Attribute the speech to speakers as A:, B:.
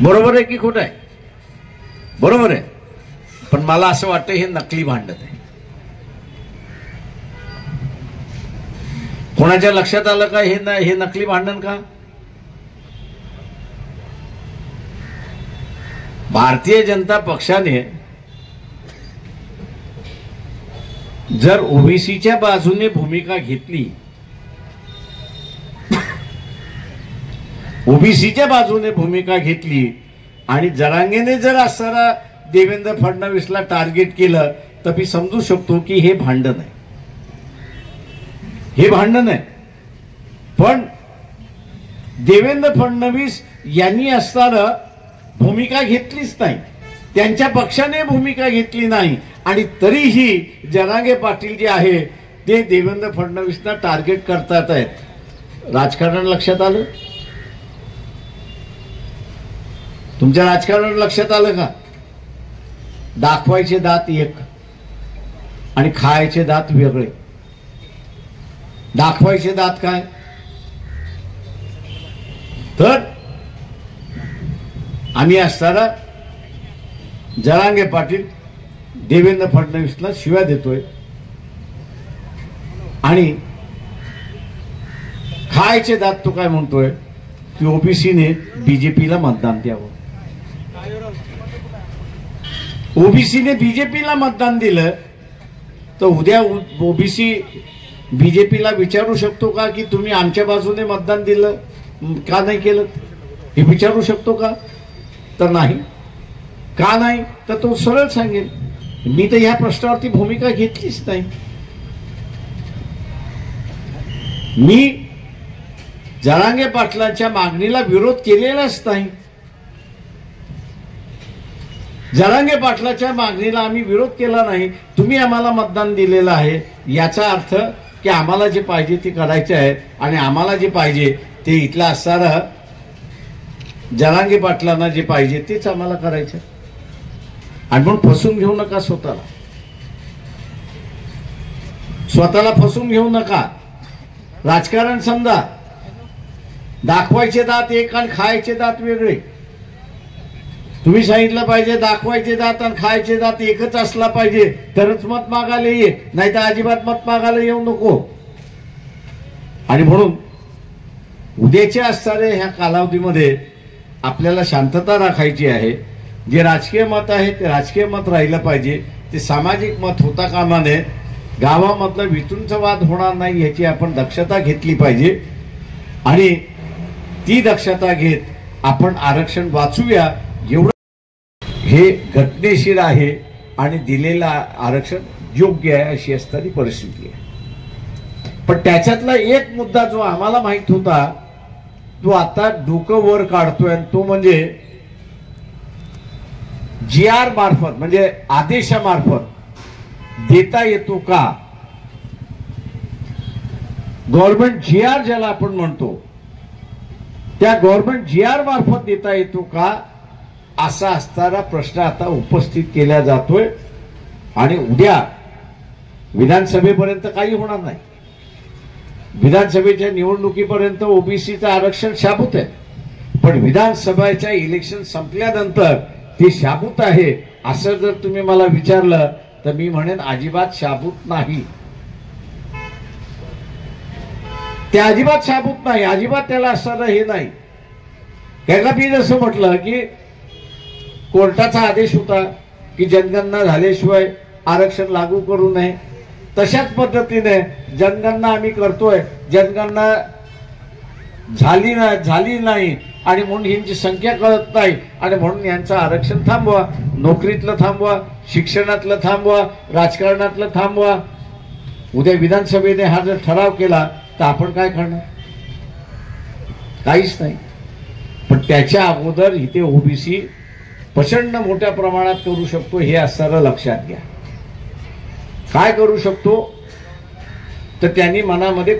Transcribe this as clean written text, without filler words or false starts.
A: बरोबर आहे की खोटं आहे? बरोबर आहे, पण मला असं वाटतं हे नकली भांडण आहे. कोणाच्या लक्षात आलं का हे नकली भांडण का? भारतीय जनता पक्षाने जर ओबीसीच्या बाजूने भूमिका घेतली, ओबीसीच्या बाजूने भूमिका घेतली आणि जरांगेने जर असताना देवेंद्र फडणवीसला टार्गेट केलं तर मी समजू शकतो की हे भांडण आहे, हे भांडण आहे. पण देवेंद्र फडणवीस यांनी असताना भूमिका घेतलीच नाही, त्यांच्या पक्षाने भूमिका घेतली नाही आणि तरीही जरांगे पाटील जे आहे ते देवेंद्र फडणवीसला टार्गेट करतात आहेत. राजकारण लक्षात आलं? तुमच्या राजकारण लक्षात आलं का? दाखवायचे दात एक आणि खायचे दात वेगळे. दाखवायचे दात काय तर आम्ही असताना जरांगे पाटील देवेंद्र फडणवीसला शिव्या देतोय आणि खायचे दात तो काय म्हणतोय की ओबीसीने बीजेपीला मतदान द्यावं. ओबीसीने बीजेपीला मतदान दिलं तर उद्या ओबीसी बीजेपीला विचारू शकतो का की तुम्ही आमच्या बाजूने मतदान दिलं का नाही केलं? हे विचारू शकतो का? तर नाही. का नाही? तर तो सरळ सांगेल मी तर ह्या प्रश्नावरती भूमिका घेतलीच नाही. मी जरांगे पाटलांच्या मागणीला विरोध केलेलाच नाही. जरांगे पाटलाच्या मागणीला आम्ही विरोध केला नाही. तुम्ही आम्हाला मतदान दिलेलं आहे याचा अर्थ की आम्हाला जे पाहिजे ते करायचे आहे आणि आम्हाला जे पाहिजे ते इथला असणारा जरांगे पाटलांना जे पाहिजे तेच आम्हाला करायचं. आणि म्हणून फसून घेऊ नका स्वतःला, स्वतःला फसून घेऊ नका. राजकारण समजा, दाखवायचे दात एक आणि खायचे दात वेगळे. तुम्ही सांगितलं पाहिजे दाखवायचे दात आणि खायचे दात एकच असला पाहिजे तरच मत मागायला ये, नाही तर अजिबात मत मागायला येऊ नको. आणि म्हणून उद्याच्या असणाऱ्या ह्या कालावधीमध्ये आपल्याला शांतता राखायची आहे. जे राजकीय मत आहे ते राजकीय मत राहिलं पाहिजे, ते सामाजिक मत होता कामा नये. गावामधला वितूंचा वाद होणार नाही याची आपण दक्षता घेतली पाहिजे आणि ती दक्षता घेत आपण आरक्षण वाचूया. एवढं हे घटनेशीर आहे आणि दिलेलं आरक्षण योग्य आहे अशी असणारी परिस्थिती आहे. पण त्याच्यातला एक मुद्दा जो आम्हाला माहित होता तो आता डोकं वर काढतोय, तो म्हणजे GR मार्फत म्हणजे आदेशामार्फत देता येतो का? गव्हर्नमेंट GR ज्याला आपण म्हणतो त्या गव्हर्नमेंट GR मार्फत देता येतो का असा असणारा प्रश्न आता उपस्थित केला जातोय. आणि उद्या विधानसभेपर्यंत काही होणार नाही. विधानसभेच्या निवडणुकीपर्यंत ओबीसीचं आरक्षण शाबूत आहे, पण विधानसभेच्या इलेक्शन संपल्यानंतर ते शाबूत आहे असं जर तुम्ही मला विचारलं तर मी म्हणेन अजिबात शाबूत नाही. ते अजिबात शाबूत नाही, अजिबात त्याला असणारं हे नाही. त्याला मी जसं म्हटलं की कोर्टाचा आदेश होता की जनगणना झाल्याशिवाय आरक्षण लागू करू नये, तशाच पद्धतीने जनगणना आम्ही करतोय. जनगणना झाली नाही आणि म्हणून यांची संख्या कळत नाही आणि म्हणून यांचं आरक्षण थांबवा, नोकरीतलं थांबवा, शिक्षणातलं थांबवा, राजकारणातलं थांबवा. उद्या विधानसभेने हा जर ठराव केला तर आपण काय करणार? काहीच नाही. पण त्याच्या अगोदर इथे ओबीसी प्रचंड मोठ्या प्रमाणात करू शकतो हे असणारं लक्षात घ्या. काय करू शकतो तर त्यांनी मनामध्ये